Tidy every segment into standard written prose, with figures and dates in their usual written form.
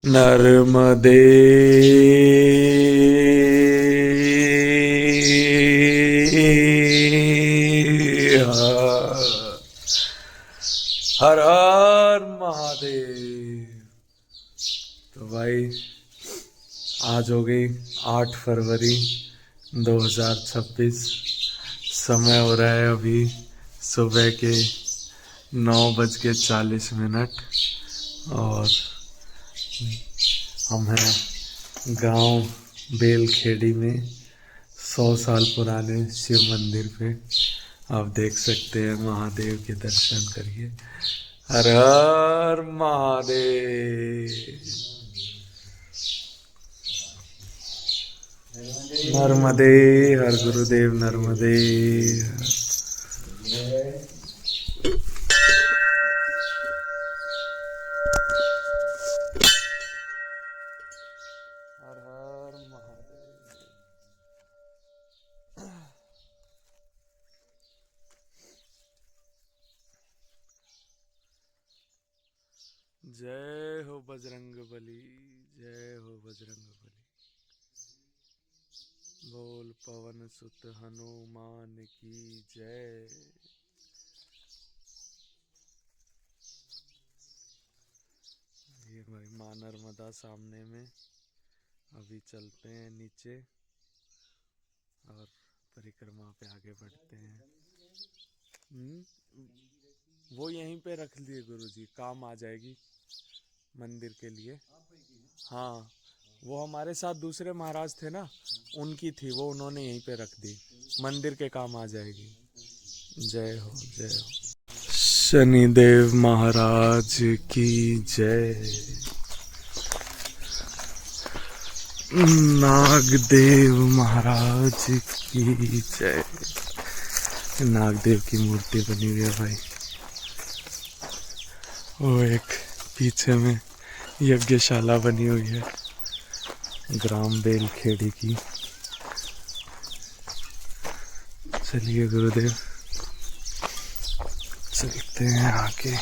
नर्मदे हर हर महादेव। तो भाई आज हो गई 8 फरवरी 2026। समय हो रहा है अभी सुबह के 9:40 और हम हैं गांव बेलखेड़ी में 100 साल पुराने शिव मंदिर पे। आप देख सकते हैं, महादेव के दर्शन करिए। हर हर महादेव। नर्मदे हर गुरुदेव नर्मदे। हर हर महादेव। जय हो बजरंग बली, जय हो बजरंग बली। बोल पवन सुत हनुमान की जय। ये भाई माँ नर्मदा सामने में। अभी चलते हैं नीचे और परिक्रमा पे आगे बढ़ते हैं। वो यहीं पे रख लिए गुरुजी, काम आ जाएगी मंदिर के लिए। हाँ, वो हमारे साथ दूसरे महाराज थे ना, उनकी थी वो, उन्होंने यहीं पे रख दी। मंदिर के काम आ जाएगी। जय हो जय हो। शनिदेव महाराज की जय। नागदेव महाराज की जय। नागदेव की मूर्ति बनी हुई है भाई। वो एक पीछे में यज्ञशाला बनी हुई है ग्राम बेलखेड़ी की। चलिए गुरुदेव चलते हैं आगे।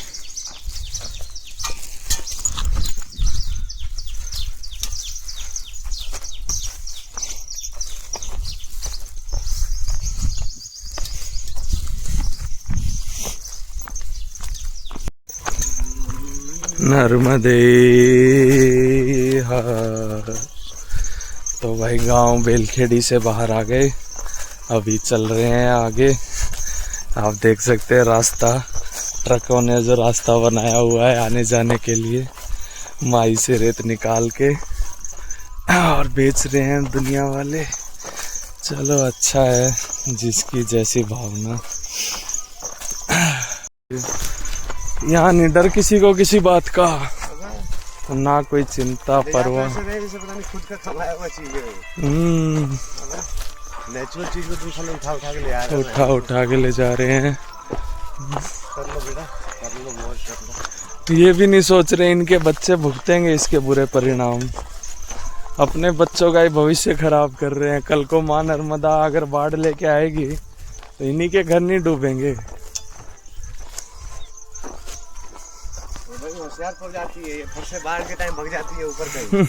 नर्मदे हर। तो भाई गांव बेलखेड़ी से बाहर आ गए, अभी चल रहे हैं आगे। आप देख सकते हैं रास्ता, ट्रकों ने जो रास्ता बनाया हुआ है आने जाने के लिए, माई से रेत निकाल के और बेच रहे हैं दुनिया वाले। चलो अच्छा है, जिसकी जैसी भावना। यहाँ नहीं डर किसी को किसी बात का, ना कोई चिंता परवाह। खुद का कमाया हुआ चीज है। नेचुरल चीज को तुम खाली उठा के ले जा रहे हैं। कर लो बेटा, कर लो, मौज कर लो। ये भी नहीं सोच रहे इनके बच्चे भुगतेंगे इसके बुरे परिणाम। अपने बच्चों का ही भविष्य खराब कर रहे हैं। कल को माँ नर्मदा अगर बाढ़ लेके आएगी तो इन्हीं के घर नहीं डूबेंगे। होशियार पड़ जाती है, फिर से बाढ़ के टाइम भग जाती है ऊपर कहीं।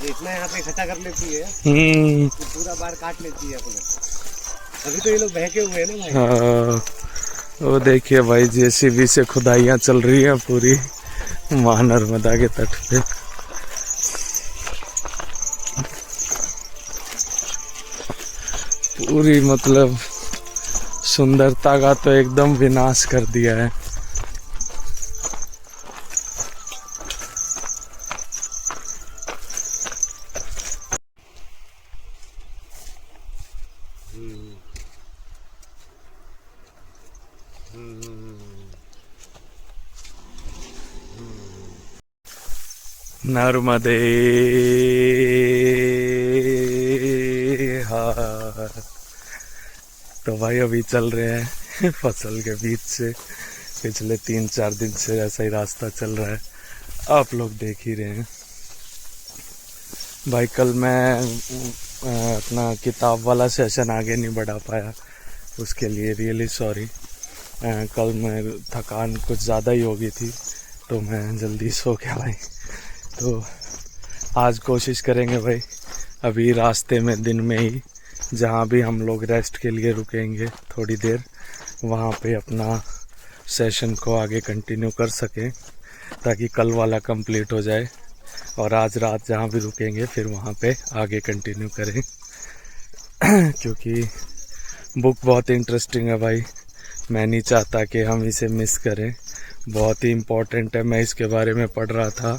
इतना यहाँ पे इकट्ठा कर लेती है कि पूरा बाढ़ काट लेती है अपने। अभी तो ये लोग बहके हुए हैं ना भाई। हाँ, वो देखिए भाई जेसीबी से खुदाइयाँ चल रही हैं पूरी माँ नर्मदा के तट पे। पूरी मतलब सुंदरता का तो एकदम विनाश कर दिया है। नर्मदे हर। तो भाई अभी चल रहे हैं फसल के बीच से। पिछले 3-4 दिन से ऐसा ही रास्ता चल रहा है, आप लोग देख ही रहे हैं। भाई कल मैं अपना किताब वाला सेशन आगे नहीं बढ़ा पाया, उसके लिए रियली सॉरी। कल मैं थकान कुछ ज़्यादा ही हो गई थी तो मैं जल्दी सो गया भाई। तो आज कोशिश करेंगे भाई, अभी रास्ते में दिन में ही जहाँ भी हम लोग रेस्ट के लिए रुकेंगे थोड़ी देर, वहाँ पे अपना सेशन को आगे कंटिन्यू कर सकें, ताकि कल वाला कंप्लीट हो जाए और आज रात जहाँ भी रुकेंगे फिर वहाँ पे आगे कंटिन्यू करें। क्योंकि बुक बहुत इंटरेस्टिंग है भाई, मैं नहीं चाहता कि हम इसे मिस करें, बहुत ही इम्पोर्टेंट है। मैं इसके बारे में पढ़ रहा था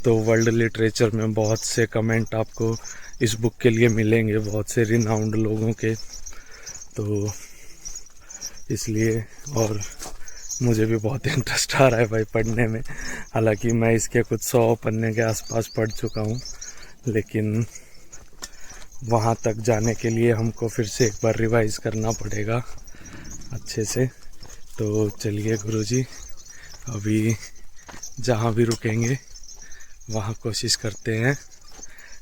तो वर्ल्ड लिटरेचर में बहुत से कमेंट आपको इस बुक के लिए मिलेंगे, बहुत से रिनाउंड लोगों के, तो इसलिए और मुझे भी बहुत इंटरेस्ट आ रहा है भाई पढ़ने में। हालांकि मैं इसके कुछ 100 पन्ने के आसपास पढ़ चुका हूँ, लेकिन वहाँ तक जाने के लिए हमको फिर से एक बार रिवाइज करना पड़ेगा अच्छे से। तो चलिए गुरुजी, अभी जहाँ भी रुकेंगे वहाँ कोशिश करते हैं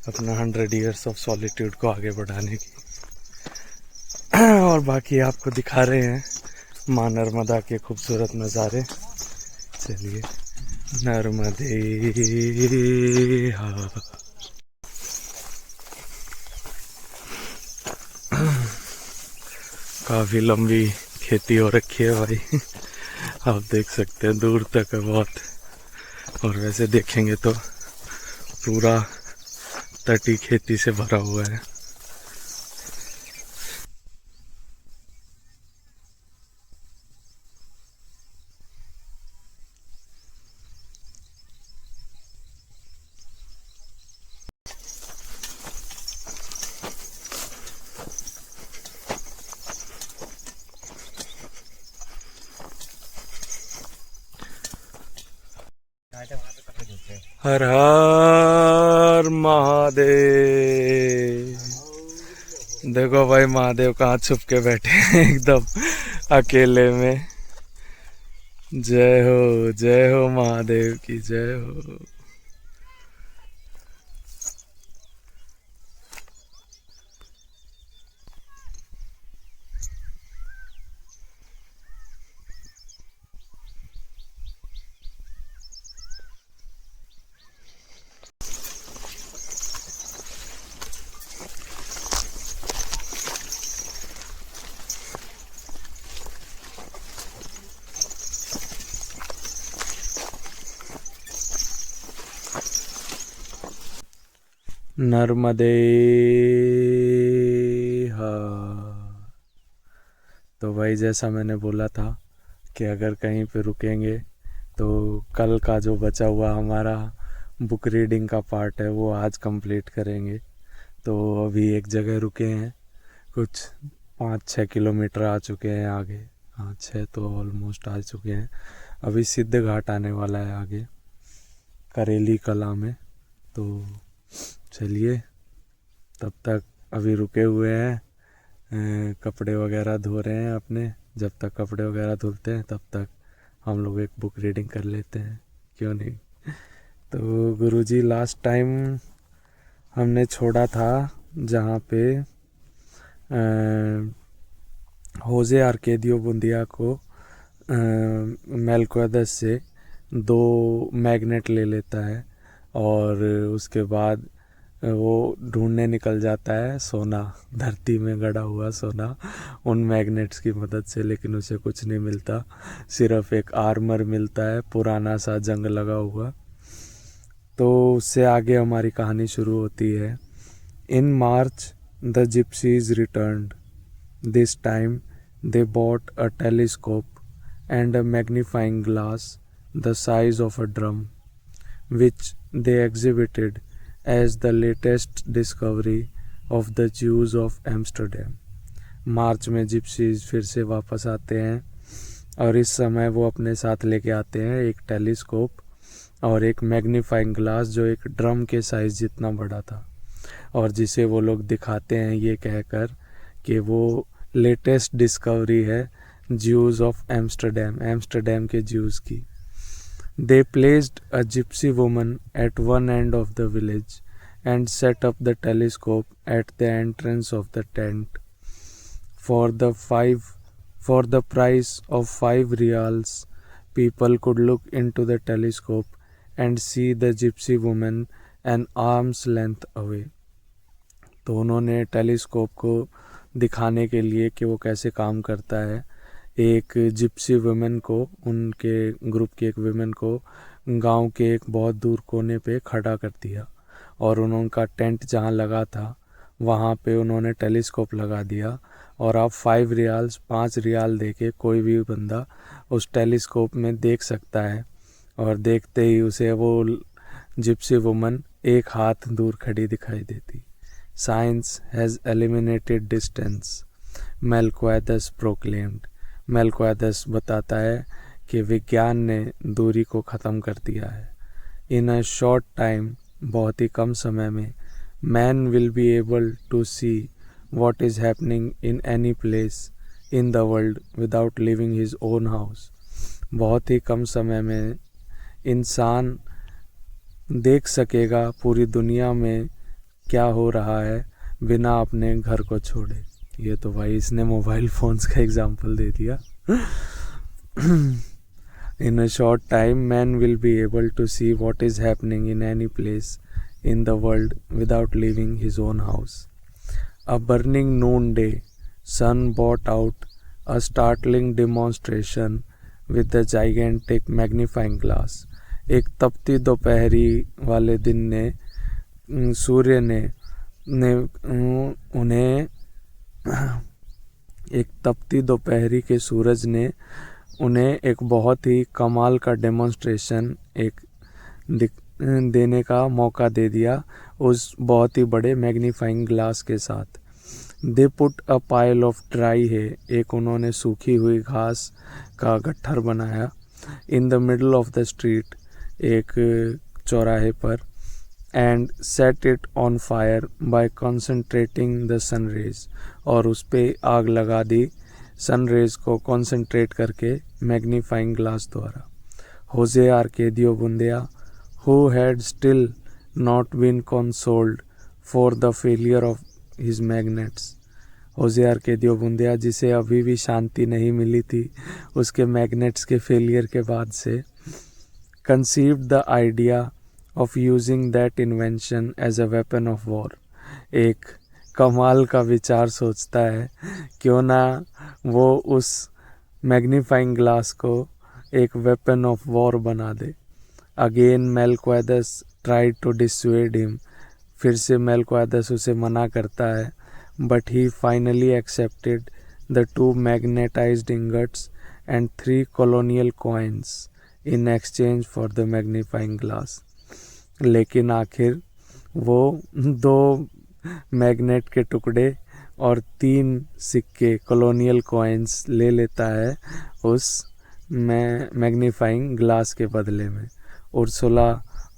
अपना 100 ईयर्स ऑफ सॉलिट्यूड को आगे बढ़ाने की। और बाकी आपको दिखा रहे हैं माँ नर्मदा के खूबसूरत नज़ारे। चलिए, नर्मदे हा। काफ़ी लंबी खेती हो रखी है भाई, आप देख सकते हैं दूर तक है बहुत। और वैसे देखेंगे तो पूरा तटी खेती से भरा हुआ है। हर हर महादेव। देखो भाई महादेव कहाँ छुप के बैठे हैं एकदम अकेले में। जय हो महादेव की जय हो। नर्मदे हा। तो भाई जैसा मैंने बोला था कि अगर कहीं पे रुकेंगे तो कल का जो बचा हुआ हमारा बुक रीडिंग का पार्ट है वो आज कंप्लीट करेंगे। तो अभी एक जगह रुके हैं, कुछ 5-6 किलोमीटर आ चुके हैं आगे। हाँ 6 तो ऑलमोस्ट आ चुके हैं। अभी सिद्ध घाट आने वाला है आगे करेली कला में। तो चलिए, तब तक अभी रुके हुए हैं, कपड़े वगैरह धो रहे हैं अपने। जब तक कपड़े वगैरह धुलते हैं तब तक हम लोग एक बुक रीडिंग कर लेते हैं, क्यों नहीं। तो गुरुजी लास्ट टाइम हमने छोड़ा था जहाँ पे होजे आर्केदियो बुंदिया को मेलक्वेदस से 2 मैग्नेट ले लेता है और उसके बाद वो ढूंढने निकल जाता है सोना, धरती में गड़ा हुआ सोना उन मैग्नेट्स की मदद से। लेकिन उसे कुछ नहीं मिलता, सिर्फ एक आर्मर मिलता है पुराना सा जंग लगा हुआ। तो उससे आगे हमारी कहानी शुरू होती है। In March the gypsies returned. This time they bought a telescope and a magnifying glass the size of a drum, which they exhibited as the latest discovery of the Jews of Amsterdam. मार्च में gypsies फिर से वापस आते हैं और इस समय वो अपने साथ लेके आते हैं एक टेलीस्कोप और एक मैग्नीफाइंग ग्लास जो एक ड्रम के साइज़ जितना बड़ा था, और जिसे वो लोग दिखाते हैं ये कहकर कि वो लेटेस्ट डिस्कवरी है ज्यूज़ ऑफ एम्स्टरडैम, एम्स्टरडैम के ज्यूज़ की। They placed a gypsy woman at one end of the village and set up the telescope at the entrance of the tent for the price of 5 reals. People could look into the telescope and see the gypsy woman an arm's length away. तो उन्होंने telescope को दिखाने के लिए कि वो कैसे काम करता है, एक जिप्सी वुमेन को, उनके ग्रुप की एक वुमेन को गांव के एक बहुत दूर कोने पे खड़ा कर दिया और उनका टेंट जहां लगा था वहां पे उन्होंने टेलीस्कोप लगा दिया और आप 5 रियाल देके कोई भी बंदा उस टेलीस्कोप में देख सकता है और देखते ही उसे वो जिप्सी वुमन एक हाथ दूर खड़ी दिखाई देती। Science has eliminated distance, Melquiades proclaimed. Melquiades बताता है कि विज्ञान ने दूरी को ख़त्म कर दिया है। इन अ शॉर्ट टाइम, बहुत ही कम समय में, man will be able to see what is happening in any place in the world without leaving his own house। बहुत ही कम समय में इंसान देख सकेगा पूरी दुनिया में क्या हो रहा है बिना अपने घर को छोड़े। ये तो भाई इसने मोबाइल फ़ोन्स का एग्जाम्पल दे दिया। In a short time man will be able to see what is happening in any place in the world without leaving his own house। A burning noonday sun brought out a startling demonstration with a gigantic magnifying glass। एक तपती दोपहरी वाले दिन ने सूर्य ने उन्हें एक तपती दोपहरी के सूरज ने उन्हें एक बहुत ही कमाल का डेमोन्स्ट्रेशन देने का मौका दे दिया उस बहुत ही बड़े मैग्नीफाइंग ग्लास के साथ। They put a pile of dry है, एक उन्होंने सूखी हुई घास का गट्ठर बनाया। In the middle of the street, एक चौराहे पर, and set it on fire by concentrating the sun rays, और उस पर आग लगा दी सन रेज को कंसंट्रेट करके मैग्नीफाइंग ग्लास द्वारा। Jose Arcadio bundiya, who had still not been consoled for the failure of his magnets। होजे Arcadio bundiya, जिसे अभी भी शांति नहीं मिली थी उसके मैग्नेट्स के फेलियर के बाद से, conceived the idea of using that invention as a weapon of war। एक कमाल का विचार सोचता है क्यों ना वो उस मैग्नीफाइंग ग्लास को एक वेपन ऑफ वॉर बना दे। अगेन मेलक्वेदस ट्राइड टू डिसुएड हिम, फिर से मेलक्वेदस उसे मना करता है, but he finally accepted the 2 magnetised ingots and 3 colonial coins in exchange for the magnifying glass. लेकिन आखिर वो 2 मैग्नेट के टुकड़े और 3 सिक्के कॉलोनियल कॉइन्स ले लेता है उस मैग्नीफाइंग ग्लास के बदले में। उर्सुला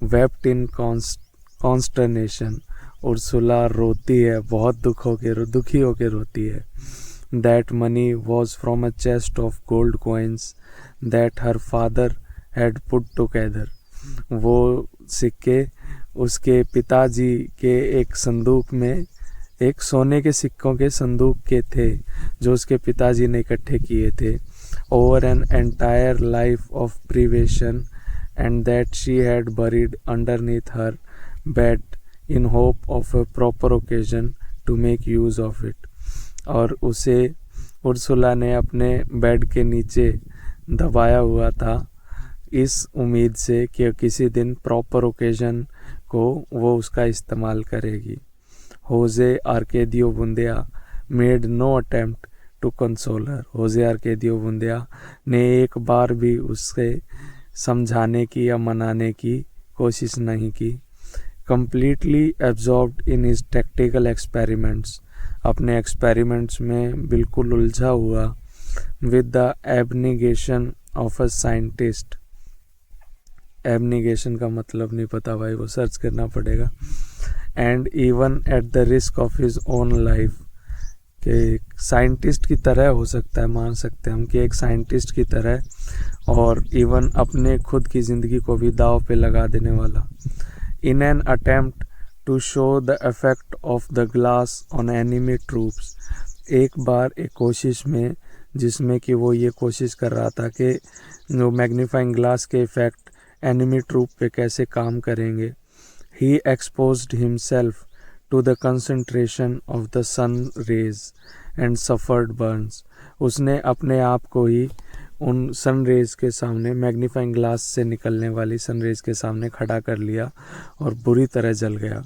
वेप्ट इन कॉन्स्टर्नेशन, उर्सुला रोती है, बहुत दुखी होके रोती है। That money was from a chest of gold coins that her father had put together. वो सिक्के उसके पिताजी के एक संदूक में, एक सोने के सिक्कों के संदूक के थे जो उसके पिताजी ने इकट्ठे किए थे। Over an entire life of prevention and that she had buried underneath her bed in hope of a proper occasion to make use of it। और उसे उर्सुला ने अपने बेड के नीचे दबाया हुआ था इस उम्मीद से कि किसी दिन प्रॉपर ओकेजन को वो उसका इस्तेमाल करेगी। Jose Arcadio Buendia made no attempt to console her. Jose Arcadio Buendia ने एक बार भी उससे समझाने की या मनाने की कोशिश नहीं की। Completely absorbed in his tactical experiments, अपने एक्सपेरिमेंट्स में बिल्कुल उलझा हुआ। With the abnegation of a scientist, abnegation का मतलब नहीं पता भाई, वो सर्च करना पड़ेगा। And even at the risk of his own life, कि साइंटिस्ट की तरह हो सकता है, मान सकते हैं हम कि एक साइंटिस्ट की तरह, और इवन अपने खुद की ज़िंदगी को भी दाव पे लगा देने वाला। In an attempt to show the effect of the glass on enemy troops, एक बार एक कोशिश में जिसमें कि वो ये कोशिश कर रहा था कि जो मैग्नीफाइंग ग्लास के इफ़ेक्ट एनिमी ट्रूप पे कैसे काम करेंगे। He exposed himself to the concentration of the sun rays and suffered burns. उसने अपने आप को ही उन सन रेज के सामने, मैग्नीफाइंग ग्लास से निकलने वाली सन रेज के सामने खड़ा कर लिया और बुरी तरह जल गया।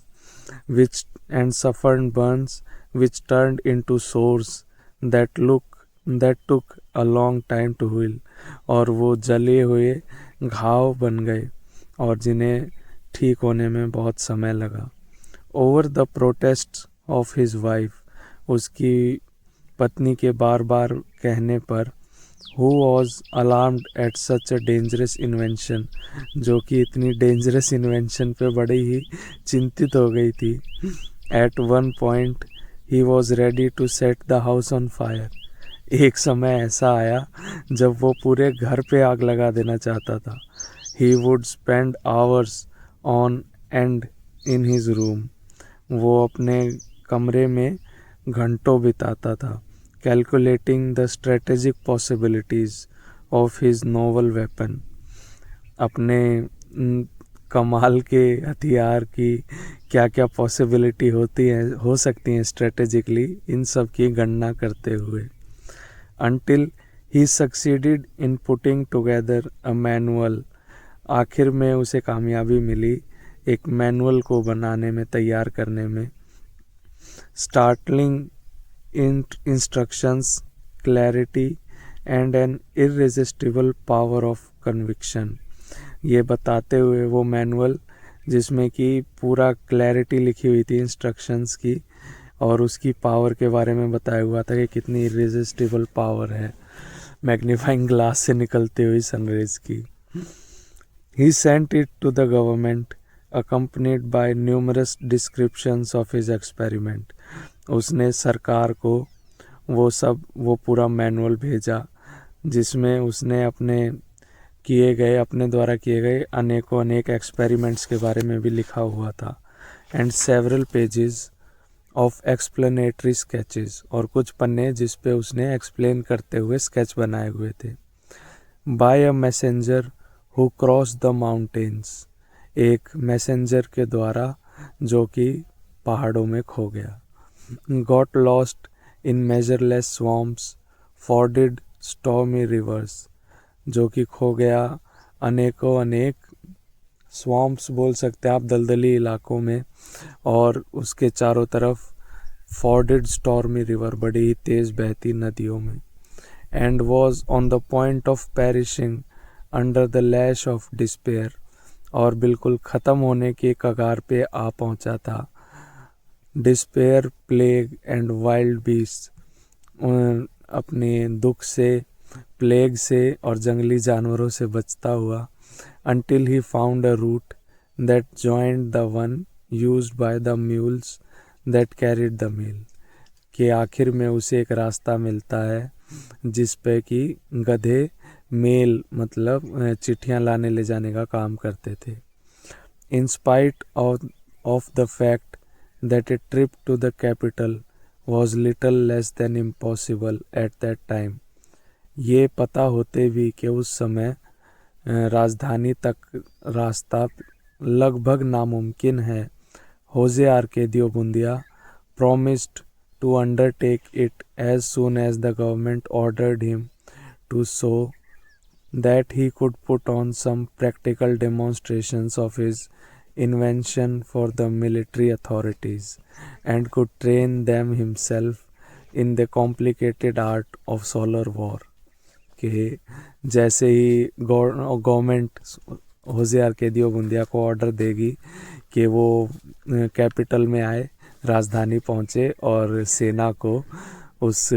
Which and suffered burns which turned into sores that took a long time to heal. और वो जले हुए घाव बन गए और जिन्हें ठीक होने में बहुत समय लगा। Over the protest of his wife, उसकी पत्नी के बार बार कहने पर, who was alarmed at such a dangerous invention, जो कि इतनी डेंजरस इन्वेंशन पे बड़ी ही चिंतित हो गई थी। At one point he was ready to set the house on fire. एक समय ऐसा आया जब वो पूरे घर पे आग लगा देना चाहता था। He would spend hours on and in his room. वो अपने कमरे में घंटों बिताता था, calculating the strategic possibilities of his novel weapon. अपने कमाल के हथियार की क्या क्या पॉसिबिलिटी हो सकती हैं स्ट्रेटेजिकली, इन सब की गणना करते हुए। Until he succeeded in putting together a manual, आखिर में उसे कामयाबी मिली एक मैनुअल को बनाने में, तैयार करने में। Startling instructions, clarity and an irresistible power of conviction। ये बताते हुए वो मैनुअल जिसमें कि पूरा क्लैरिटी लिखी हुई थी इंस्ट्रक्शंस की, और उसकी पावर के बारे में बताया हुआ था कि कितनी इरेजिस्टिबल पावर है मैग्नीफाइंग ग्लास से निकलती हुई सनरेज की। He sent it to the government accompanied by numerous descriptions of his experiment. उसने सरकार को वो पूरा मैनुअल भेजा जिसमें उसने अपने द्वारा किए गए अनेक एक्सपेरिमेंट्स के बारे में भी लिखा हुआ था। And several pages of explanatory sketches, और कुछ पन्ने जिस पे उसने एक्सप्लेन करते हुए स्केच बनाए हुए थे। By a messenger who cross the mountains, एक मैसेंजर के द्वारा जो कि पहाड़ों में खो गया। Got lost in measureless swamps, forded stormy rivers, जो कि खो गया अनेक स्वॉम्प्स बोल सकते हैं आप, दलदली इलाकों में, और उसके चारों तरफ फॉर्डेड स्टॉर्मी रिवर, बड़ी ही तेज़ बहती नदियों में। And was on the point of perishing under the lash of despair, और बिल्कुल ख़त्म होने के कगार पे आ पहुंचा था। Despair, plague and wild beast, अपने दुख से, प्लेग से और जंगली जानवरों से बचता हुआ। Until he found a route that joined the one used by the mules that carried the mail, कि आखिर में उसे एक रास्ता मिलता है जिस पे कि गधे मेल मतलब चिट्ठियाँ लाने ले जाने का काम करते थे। In spite of the fact that a trip to the capital was little less than impossible at that time, ये पता होते भी कि उस समय राजधानी तक रास्ता लगभग नामुमकिन है। होजे Arcadio bundiya promised to undertake it as soon as the government ordered him to, so that he could put on some practical demonstrations of his invention for the military authorities and could train them himself in the complicated art of solar war। कि जैसे ही government होजे Arcadio bundiya को order देगी कि वो capital में आए, राजधानी पहुँचे और सेना को उस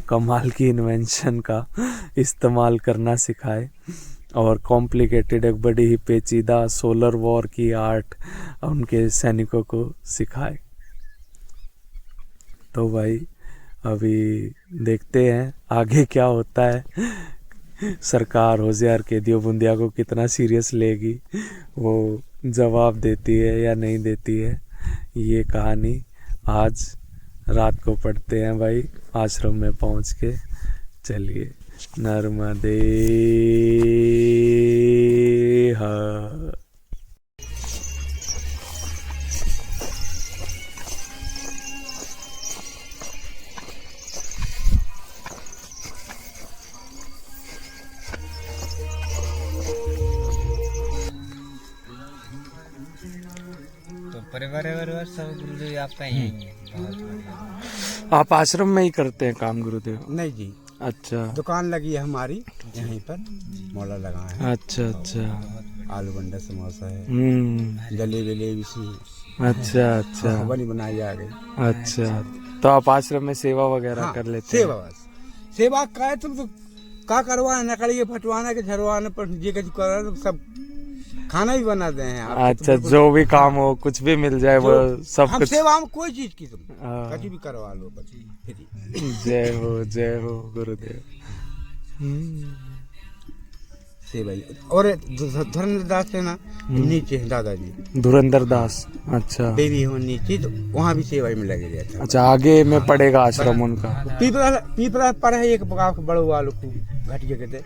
कमाल की इन्वेंशन का इस्तेमाल करना सिखाए और कॉम्प्लिकेटेड एक बड़ी ही पेचीदा सोलर वॉर की आर्ट उनके सैनिकों को सिखाए। तो भाई अभी देखते हैं आगे क्या होता है। सरकार होजे आर्केदियो बुंदिया को कितना सीरियस लेगी, वो जवाब देती है या नहीं देती है, ये कहानी आज रात को पढ़ते हैं भाई आश्रम में पहुंच के। चलिए, नर्मदे हर। तो परिवार सब गुरुदेव आपका यही है। बहुत बढ़िया। आप आश्रम में ही करते हैं काम गुरुदेव? नहीं जी, अच्छा दुकान लगी है हमारी यहीं पर, मोला लगा है। अच्छा अच्छा। आलू बंडा समोसा है, हम्म। जलेबी सी अच्छा अच्छा बनी बनाई आ गई। अच्छा। तो आप आश्रम में सेवा वगैरह हाँ, कर लेते हैं? सेवा बस सेवा का है, तुम तो का करवाना नकली फटवाना के झरवाना पर जे कुछ करा तो सब खाना भी बना दे हैं आप। अच्छा, जो भी काम हो कुछ भी मिल जाए वो सब हम कुछ। सेवा में कोई चीज की तुम हाँ। कभी भी करवा लो बस फ्री। जय हो गुरुदेव। सेवा ही। और धर्मेंद्र दास है ना, नीचे है दादाजी धुरंधर दास। अच्छा देवी हो नीचे, तो वहाँ भी सेवा में लगे रहते हैं। अच्छा, आगे में पड़ेगा आश्रम उनका? पीपरा पर है एक बड़ो वालों को घटिया कहते,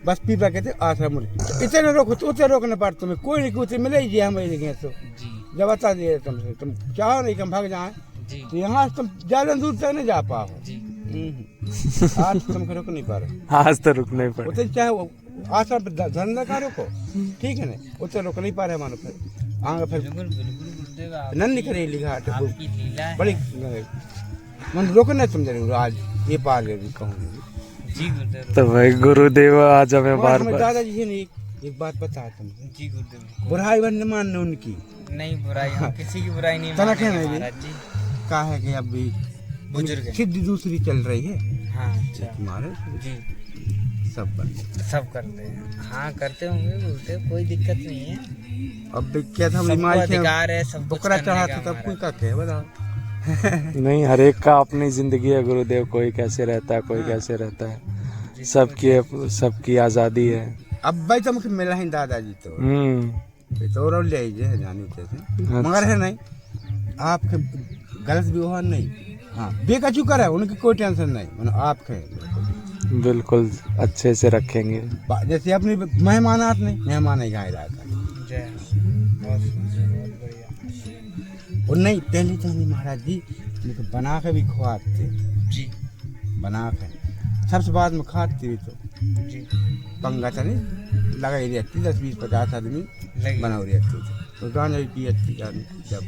बस पीपरा कहते आश्रम। इतने रोको तो उतने रोकने पर तुम्हें कोई नहीं कुछ मिले ही हमें गए तो जब बता दिए तुमसे, तुम चाहो नहीं कि हम भाग जाए तो यहाँ से तुम ज्यादा दूर तक नहीं जा पाओ। आज तुमको रुक नहीं पा रहे, आज तो रुक नहीं पड़े। उतने चाहे आश्रम धंधा का रोको, ठीक है ना, उतने रुक नहीं पा रहे मानो। फिर आगे फिर नन्ही करे लिखा बड़ी मन रोकना तुम जरूर आज ये पार कहूँगी। तो भाई गुरुदेव आज हमें बार बार दादाजी ने एक बात बता तुमसे। जी गुरुदेव। बुराई बन मानने उनकी नहीं, बुराई हम किसी की बुराई नहीं तना मानेंगे कहना महाराज जी। कहा है कि अब भी बुजुर्ग हैं। सिद्धि दूसरी चल रही है। हाँ अच्छा तुम्हारे जी, सब बन सब करते हैं। हाँ करते होंगे गुरुदेव, कोई दिक्कत नहीं है। अब भी क्या था सबको माई अधिकार है सब कुछ बकरा करने चढ़ा का था तब कोई महाराज। का कहे बताओ। नहीं, हर एक का अपनी जिंदगी है गुरुदेव। कोई कैसे रहता है, कोई कैसे रहता है, सबकी आजादी है। अब भाई तो मुझे मिला है दादाजी तो और ले आइए जानी चाहिए, मगर है नहीं आपके गलत व्यवहार नहीं। हाँ बेकचू कर है, उनकी कोई टेंशन नहीं, मतलब आपके बिल्कुल अच्छे से रखेंगे। जैसे अपनी मेहमान आते नहीं, मेहमान ही गाय लाता जय बहुत बहुत बढ़िया। और नहीं पहले तो नहीं महाराज जी उनको बना के भी खुआते जी, बना के सबसे बाद में खाते भी तो जी पंगा था नहीं लगाई रहती 10-20-50 आदमी लगी। बना रहते थे तो गाना भी पियती जब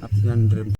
अपने अंदर।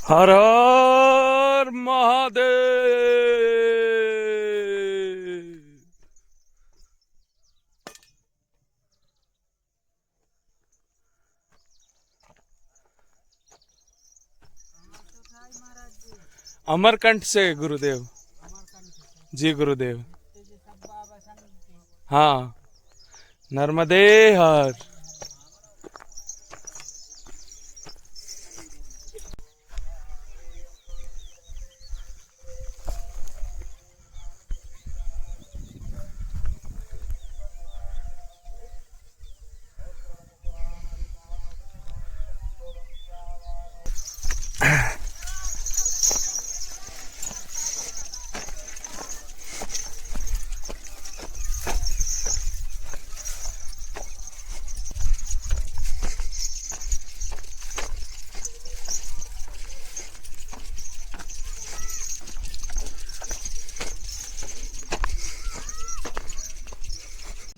हर हर महादेव। अमरकंठ से गुरुदेव जी। गुरुदेव हाँ, नर्मदे हर।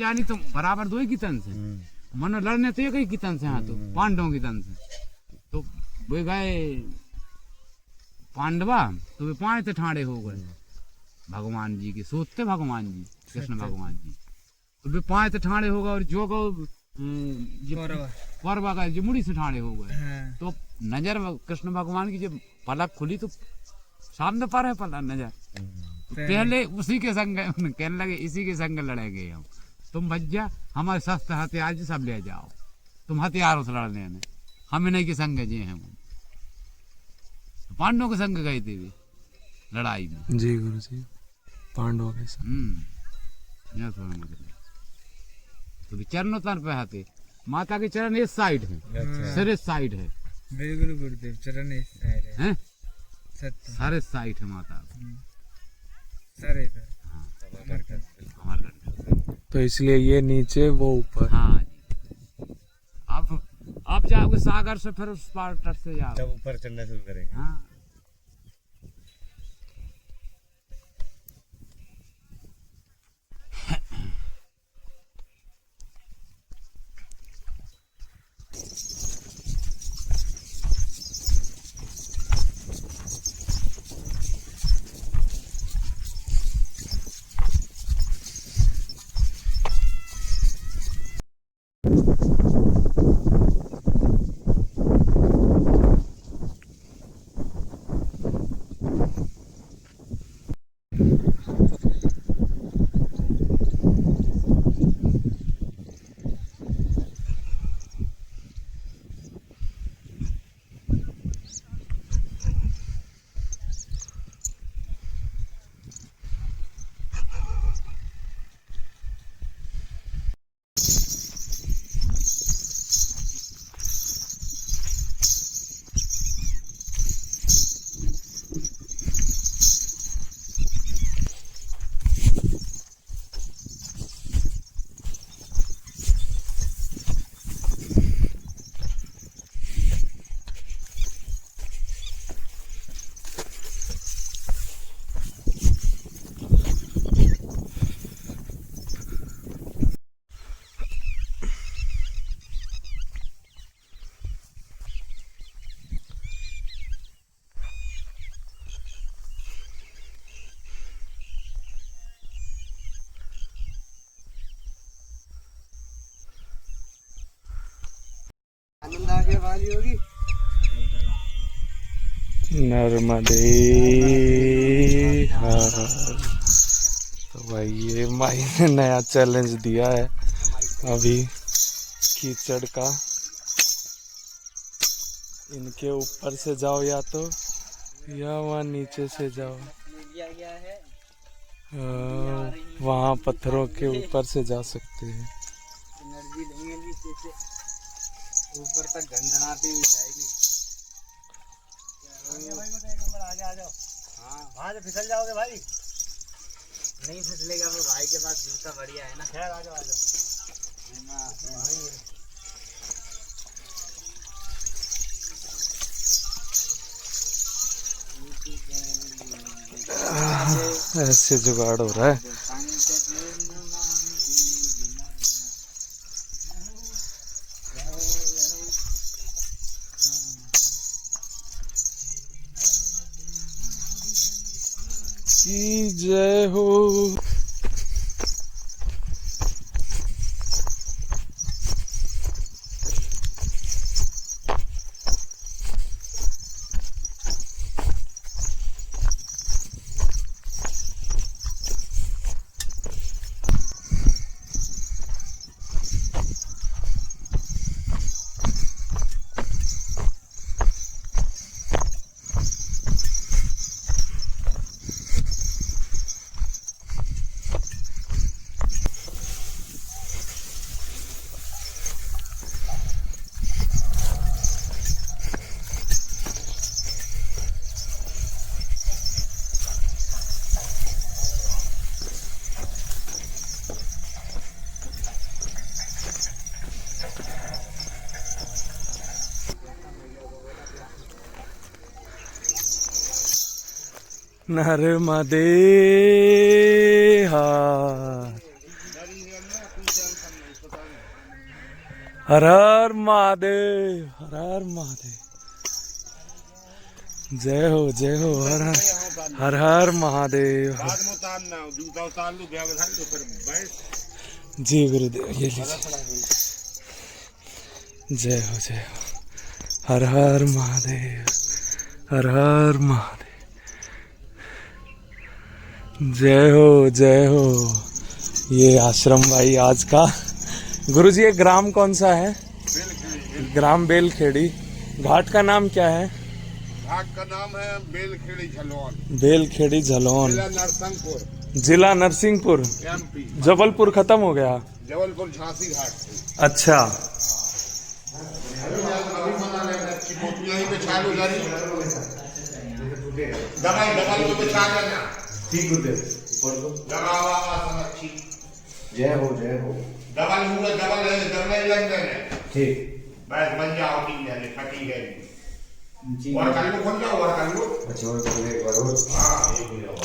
नहीं तो बराबर दो ही की तन से मनो लड़ने तो एक ही की तन से। हाँ तो पांडवों की तन से तो वे गए पांडवा तो वे 5 ठाड़े हो गए। भगवान जी के सोचते भगवान जी कृष्ण भगवान जी तो वे 5 ठाणे होगा और जो को परवा का जो मुड़ी से ठाणे हो गए तो नजर कृष्ण भगवान की जब पलक खुली तो सामने पर है पलक नजर तो पहले उसी के संग कहने लगे इसी के संग लड़ेंगे हम तुम भैया हमारे शस्त्र हथियार जी सब ले जाओ तुम हथियारों से लड़ने में हम इन्हीं के संग जे हैं पांडवों के संग गए थे वे लड़ाई में जी गुरु जी पांडवों के साथ यह थोड़ा मतलब तो भी चरणों तर पे आते माता के चरण इस साइड है सिर इस साइड है बिल्कुल गुरुदेव चरण इस साइड है हैं सत्य सारे साइड है माता सारे पे हाँ तो इसलिए ये नीचे वो ऊपर। हाँ जी आप जाओगे सागर से फिर उस पार तट से जाओ जब ऊपर चढ़ना शुरू करेंगे। हाँ आनंद आ गया वाली होगी। नर्मदे हर। तो भाई ये माई ने नया चैलेंज दिया है अभी कीचड़ का, इनके ऊपर से जाओ या तो या वहाँ नीचे से जाओ। वहाँ पत्थरों के ऊपर से जा सकते हैं। एनर्जी देंगे ऊपर तक झंझनाती हुई जाएगी। आगे आ जाओ। हाँ वहाँ से फिसल जाओगे भाई। नहीं फिसलेगा वो भाई के पास जूता बढ़िया है ना। खैर आ जाओ आ जाओ। ऐसे जुगाड़ हो रहा है। की जय हो। नर्मदे हर। हर हर महादेव, हर हर महादेव। जय हो जय हो, हर हर हर हर महादेव। बाद में उतारना, जूता उतार लूं, बैग उठा लूं, फिर बैठ। जी गुरुदेव, ये लीजिए। जय हो जय हो, हर हर महादेव, हर हर महादेव। जय हो जय हो। ये आश्रम भाई आज का। गुरुजी ये ग्राम कौन सा है? ग्राम बेलखेड़ी। घाट का नाम क्या है? घाट का नाम है बेलखेड़ी झलोन। बेलखेड़ी झलोन, जिला नरसिंहपुर, जिला नरसिंहपुर। एमपी। जबलपुर खत्म हो गया। जबलपुर झांसी घाट से। अच्छा, अभी मना लेना कि बोतलियां ही बिछा लो जारी। दवाई दवाई को बिछा लेना। ठीक गुरुदेव। दवा अच्छी। जय हो जय हो। डबल हुआ, डबल है, डबल लग गए। ठीक। बस बन जाओ, ठीक है, फटी है। और कर लो, खोल जाओ, और कर लो। अच्छा, और कर ले एक बार और। हाँ, एक हो जाओ।